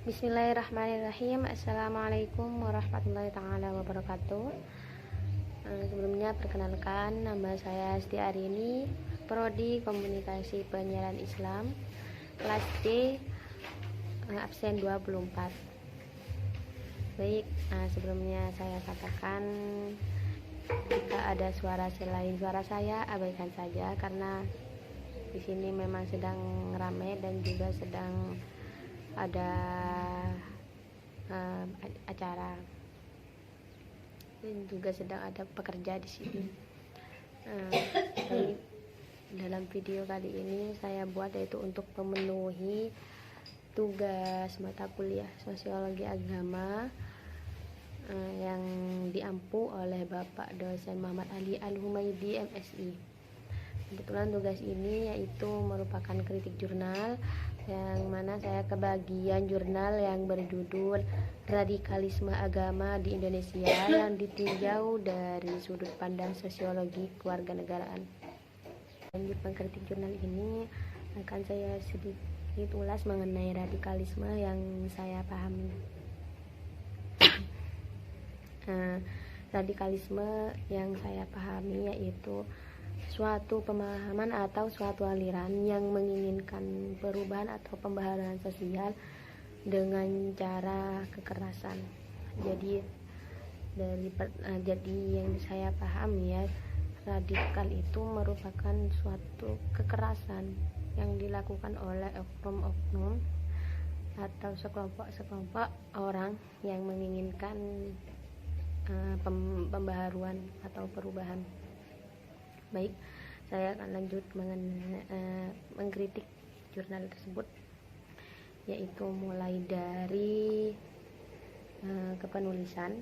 Bismillahirrahmanirrahim. Assalamualaikum warahmatullahi taala wabarakatuh. Sebelumnya perkenalkan, nama saya Asti Arini, Prodi Komunikasi Penyiaran Islam, kelas D, absen 24. Baik, sebelumnya saya katakan jika ada suara selain suara saya, abaikan saja karena di sini memang sedang ramai dan juga sedang ada acara dan juga sedang ada pekerja di sini. Dalam video kali ini saya buat yaitu untuk memenuhi tugas mata kuliah Sosiologi Agama yang diampu oleh Bapak dosen Muhammad Ali Al-Humaidi MSI. Kebetulan tugas ini yaitu merupakan kritik jurnal, yang mana saya kebagian jurnal yang berjudul Radikalisme Agama di Indonesia yang ditinjau dari sudut pandang sosiologi kewarganegaraan. Lanjut mengkritik jurnal ini akan saya sedikit ulas mengenai radikalisme yang saya pahami. Radikalisme yang saya pahami yaitu suatu pemahaman atau suatu aliran yang menginginkan perubahan atau pembaharuan sosial dengan cara kekerasan. Jadi yang saya pahami ya, radikal itu merupakan suatu kekerasan yang dilakukan oleh oknum-oknum atau sekelompok orang yang menginginkan pembaharuan atau perubahan. Baik, saya akan lanjut mengkritik jurnal tersebut, yaitu mulai dari kepenulisan.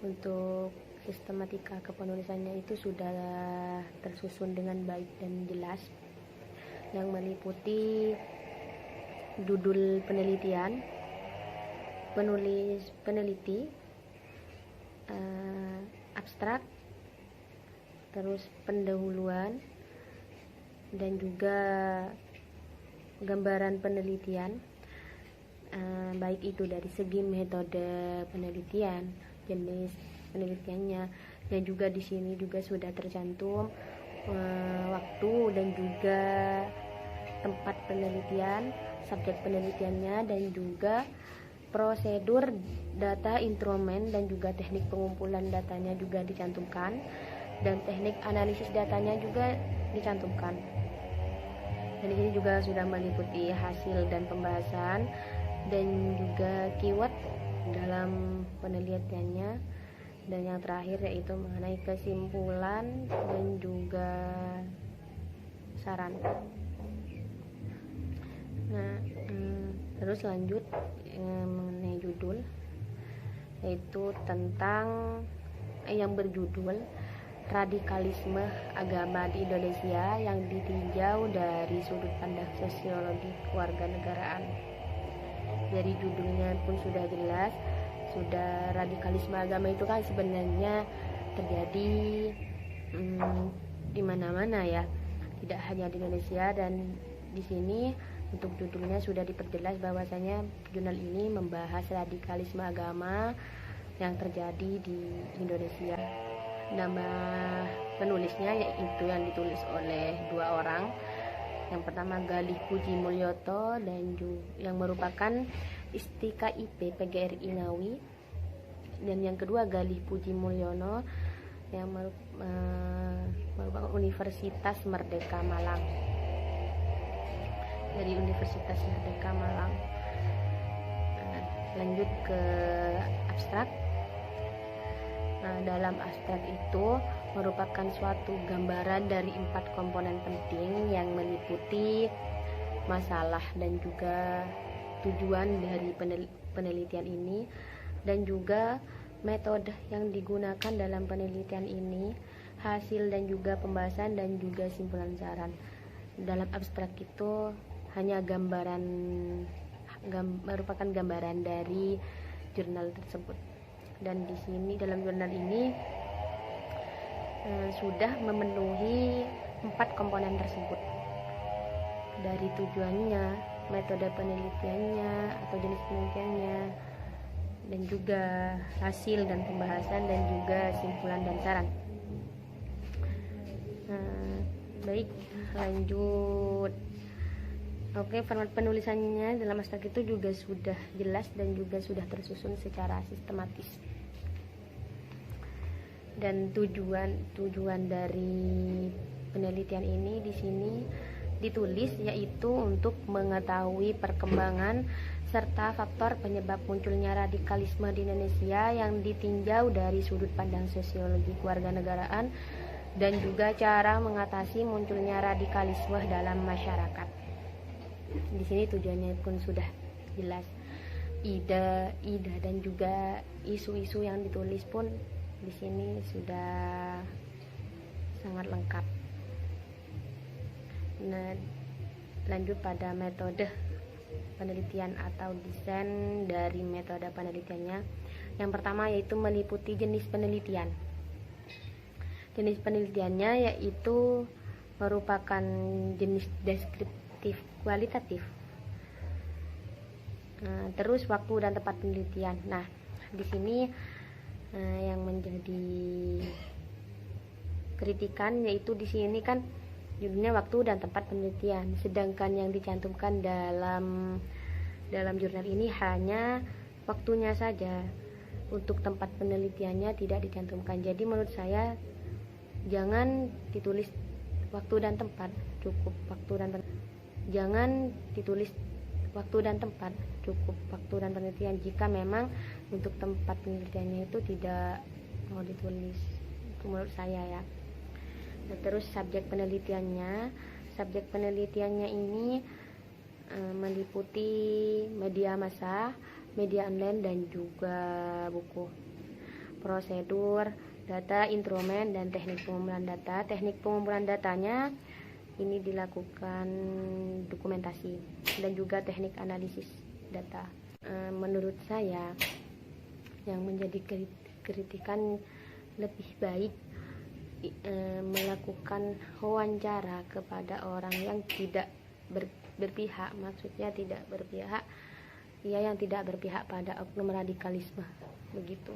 Untuk sistematika kepenulisannya itu sudah tersusun dengan baik dan jelas, yang meliputi judul penelitian, peneliti, abstrak, terus pendahuluan, dan juga gambaran penelitian, baik itu dari segi metode penelitian, jenis penelitiannya, dan juga di sini juga sudah tercantum waktu dan juga tempat penelitian, subjek penelitiannya, dan juga prosedur data instrumen dan juga teknik pengumpulan datanya juga dicantumkan, dan teknik analisis datanya juga dicantumkan. Dan ini juga sudah meliputi hasil dan pembahasan dan juga keyword dalam penelitiannya, dan yang terakhir yaitu mengenai kesimpulan dan juga saran. Nah, terus lanjut mengenai judul, yaitu tentang yang berjudul Radikalisme Agama di Indonesia yang ditinjau dari sudut pandang sosiologi kewarganegaraan. Dari judulnya pun sudah jelas, sudah radikalisme agama itu kan sebenarnya terjadi di mana-mana ya, tidak hanya di Indonesia. Dan di sini untuk judulnya sudah diperjelas bahwasanya jurnal ini membahas radikalisme agama yang terjadi di Indonesia. Nama penulisnya yaitu yang ditulis oleh dua orang. Yang pertama Galih Puji Mulyoto dan yang merupakan Istika IP PGRI Ngawi, dan yang kedua Galih Puji Mulyono yang merupakan Universitas Merdeka Malang, dari Universitas Merdeka Malang. Lanjut ke abstrak. Dalam abstrak itu merupakan suatu gambaran dari 4 komponen penting yang meliputi masalah dan juga tujuan dari penelitian ini, dan juga metode yang digunakan dalam penelitian ini, hasil dan juga pembahasan, dan juga simpulan saran. Dalam abstrak itu hanya merupakan gambaran dari jurnal tersebut. Dan di sini dalam jurnal ini sudah memenuhi 4 komponen tersebut. Dari tujuannya, metode penelitiannya atau jenis penelitiannya, dan juga hasil dan pembahasan, dan juga simpulan dan saran. Baik, lanjut. Oke, format penulisannya dalam abstrak itu juga sudah jelas dan juga sudah tersusun secara sistematis. Dan tujuan dari penelitian ini di sini ditulis yaitu untuk mengetahui perkembangan serta faktor penyebab munculnya radikalisme di Indonesia yang ditinjau dari sudut pandang sosiologi kewarganegaraan, dan juga cara mengatasi munculnya radikalisme dalam masyarakat. Di sini tujuannya pun sudah jelas. Ide dan juga isu-isu yang ditulis pun di sini sudah sangat lengkap. Nah, lanjut pada metode penelitian atau desain dari metode penelitiannya. Yang pertama yaitu meliputi jenis penelitian. Jenis penelitiannya yaitu merupakan jenis deskriptif kualitatif. Terus waktu dan tempat penelitian. Nah, di sini yang menjadi kritikan yaitu di sini kan judulnya waktu dan tempat penelitian, sedangkan yang dicantumkan dalam jurnal ini hanya waktunya saja. Untuk tempat penelitiannya tidak dicantumkan. Jadi menurut saya jangan ditulis waktu dan tempat, cukup waktu dan jangan ditulis waktu dan tempat, cukup waktu dan penelitian jika memang untuk tempat penelitiannya itu tidak mau ditulis. Itu menurut saya ya. Nah, terus subjek penelitiannya ini meliputi media massa, media online, dan juga buku. Prosedur, data, instrumen, dan teknik pengumpulan data. Teknik pengumpulan datanya ini dilakukan dokumentasi dan juga teknik analisis data. Menurut saya yang menjadi kritikan lebih baik melakukan wawancara kepada orang yang tidak berpihak, maksudnya tidak berpihak, yang tidak berpihak pada oknum radikalisme, begitu,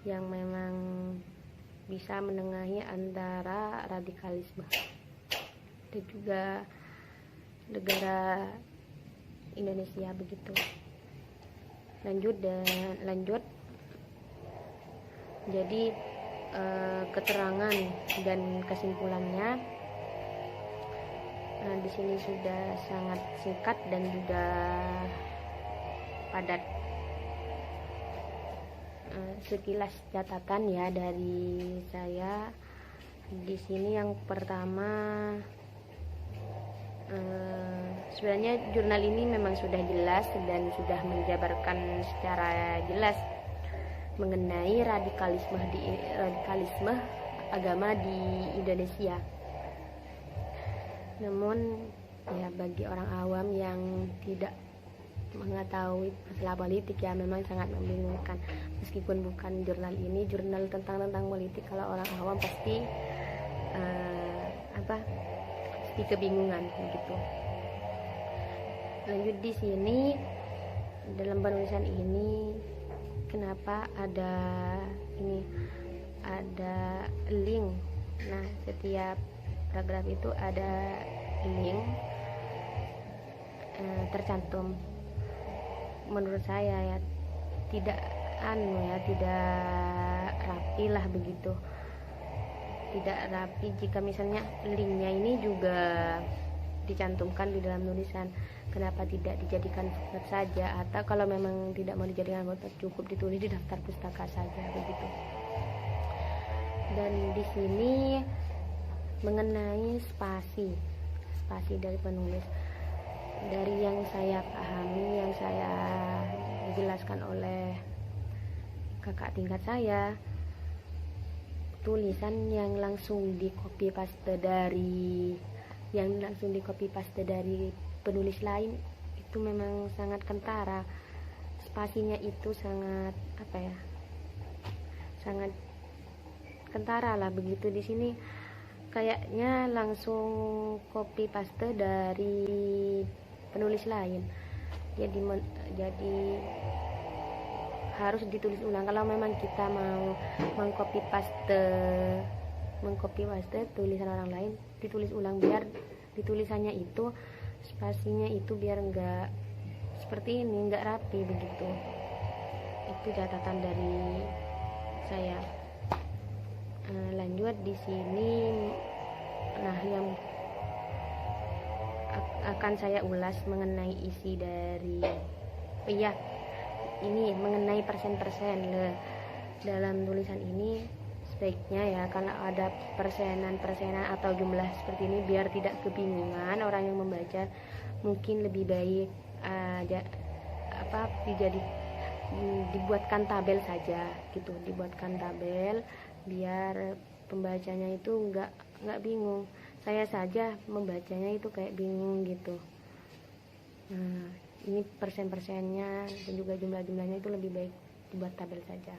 yang memang bisa menengahi antara radikalisme dan juga negara Indonesia, begitu. Lanjut. Jadi keterangan dan kesimpulannya di sini sudah sangat singkat dan juga padat. Sekilas catatan ya dari saya di sini. Yang pertama, sebenarnya jurnal ini memang sudah jelas dan sudah menjabarkan secara jelas mengenai radikalisme agama di Indonesia. Namun ya bagi orang awam yang tidak mengetahui masalah politik ya memang sangat membingungkan. Meskipun bukan jurnal ini jurnal tentang politik, kalau orang awam pasti pasti kebingungan begitu. Lanjut di sini dalam penulisan ini kenapa ada link. Nah, setiap paragraf itu ada link tercantum. Menurut saya ya tidak rapi lah begitu, tidak rapi jika misalnya linknya ini juga dicantumkan di dalam tulisan. Kenapa tidak dijadikan footnote saja, atau kalau memang tidak mau dijadikan footnote cukup ditulis di daftar pustaka saja begitu. Dan di sini mengenai spasi dari penulis, dari yang saya pahami, yang saya dijelaskan oleh kakak tingkat saya, tulisan yang langsung di copy paste dari penulis lain itu memang sangat kentara. Spasinya itu sangat sangat kentara lah begitu. Di sini kayaknya langsung copy paste dari penulis lain. Jadi harus ditulis ulang. Kalau memang kita mau mengcopy paste tulisan orang lain, ditulis ulang biar ditulisannya itu spasinya itu biar enggak seperti ini, enggak rapi begitu. Itu catatan dari saya. Lanjut di sini, nah yang akan saya ulas mengenai isi dari ini mengenai persen-persen dalam tulisan ini. Sebaiknya ya kalau ada persenan atau jumlah seperti ini biar tidak kebingungan orang yang membaca, mungkin lebih baik dibuatkan tabel saja gitu, dibuatkan tabel biar pembacanya itu nggak bingung. Saya saja membacanya itu kayak bingung gitu. Nah, ini persen-persennya dan juga jumlah-jumlahnya itu lebih baik dibuat tabel saja.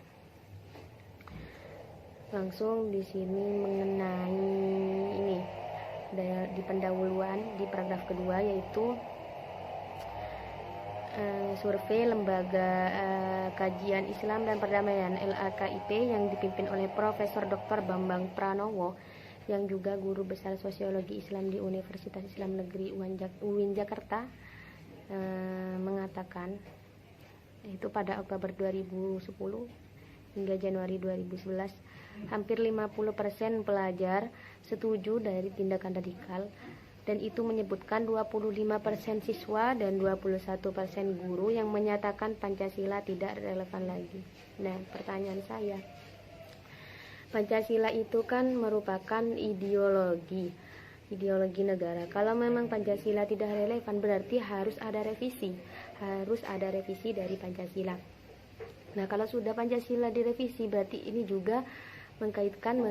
Langsung di sini mengenai ini di pendahuluan di paragraf kedua, yaitu survei Lembaga Kajian Islam dan Perdamaian LAKIP yang dipimpin oleh Profesor Dr. Bambang Pranowo yang juga guru besar sosiologi Islam di Universitas Islam Negeri UIN Jakarta, mengatakan itu pada Oktober 2010 hingga Januari 2011 hampir 50% pelajar setuju dari tindakan radikal, dan itu menyebutkan 25% siswa dan 21% guru yang menyatakan Pancasila tidak relevan lagi. Nah, pertanyaan saya, Pancasila itu kan merupakan ideologi negara. Kalau memang Pancasila tidak relevan, berarti harus ada revisi dari Pancasila. Nah, kalau sudah Pancasila direvisi, berarti ini juga mengkaitkan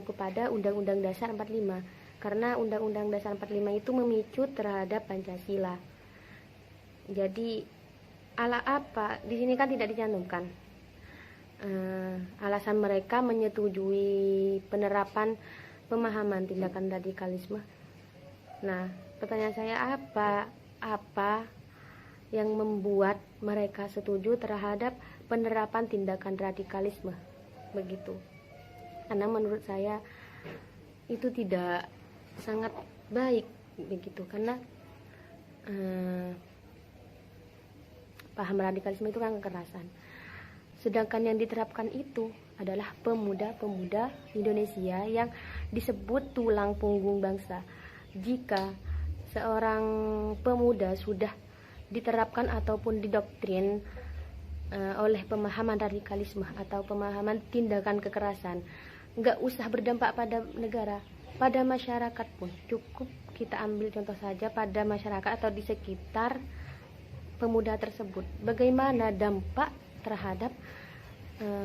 kepada Undang-Undang Dasar 45, karena Undang-Undang Dasar 45 itu memicu terhadap Pancasila. Jadi ala apa? Di sini kan tidak dicantumkan alasan mereka menyetujui penerapan pemahaman tindakan radikalisme. Nah, pertanyaan saya, apa yang membuat mereka setuju terhadap penerapan tindakan radikalisme begitu? Karena menurut saya itu tidak sangat baik begitu, karena paham radikalisme itu kan kekerasan, sedangkan yang diterapkan itu adalah pemuda-pemuda Indonesia yang disebut tulang punggung bangsa. Jika seorang pemuda sudah diterapkan ataupun didoktrin oleh pemahaman radikalisme atau pemahaman tindakan kekerasan, nggak usah berdampak pada negara, pada masyarakat pun cukup. Kita ambil contoh saja pada masyarakat atau di sekitar pemuda tersebut, bagaimana dampak terhadap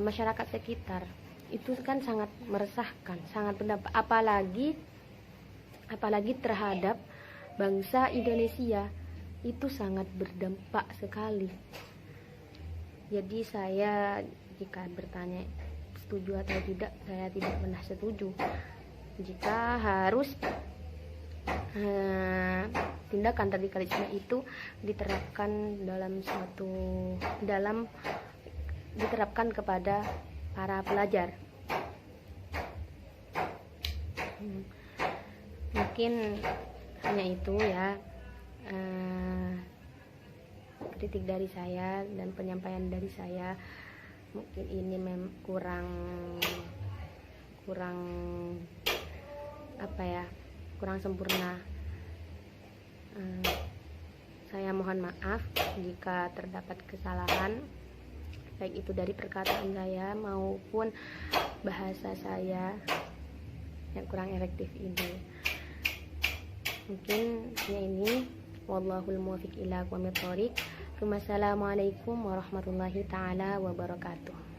masyarakat sekitar, itu kan sangat meresahkan, sangat berdampak, apalagi terhadap bangsa Indonesia, itu sangat berdampak sekali. Jadi saya jika bertanya setuju atau tidak, saya tidak pernah setuju jika harus tindakan radikalisme itu diterapkan kepada para pelajar. Mungkin hanya itu ya kritik dari saya dan penyampaian dari saya. Mungkin ini kurang sempurna. Saya mohon maaf jika terdapat kesalahan, baik itu dari perkataan saya maupun bahasa saya yang kurang efektif ini. Mungkin ini wallahul muwaffiq ila aqwamit thoriq. Wassalamualaikum warahmatullahi taala wabarakatuh.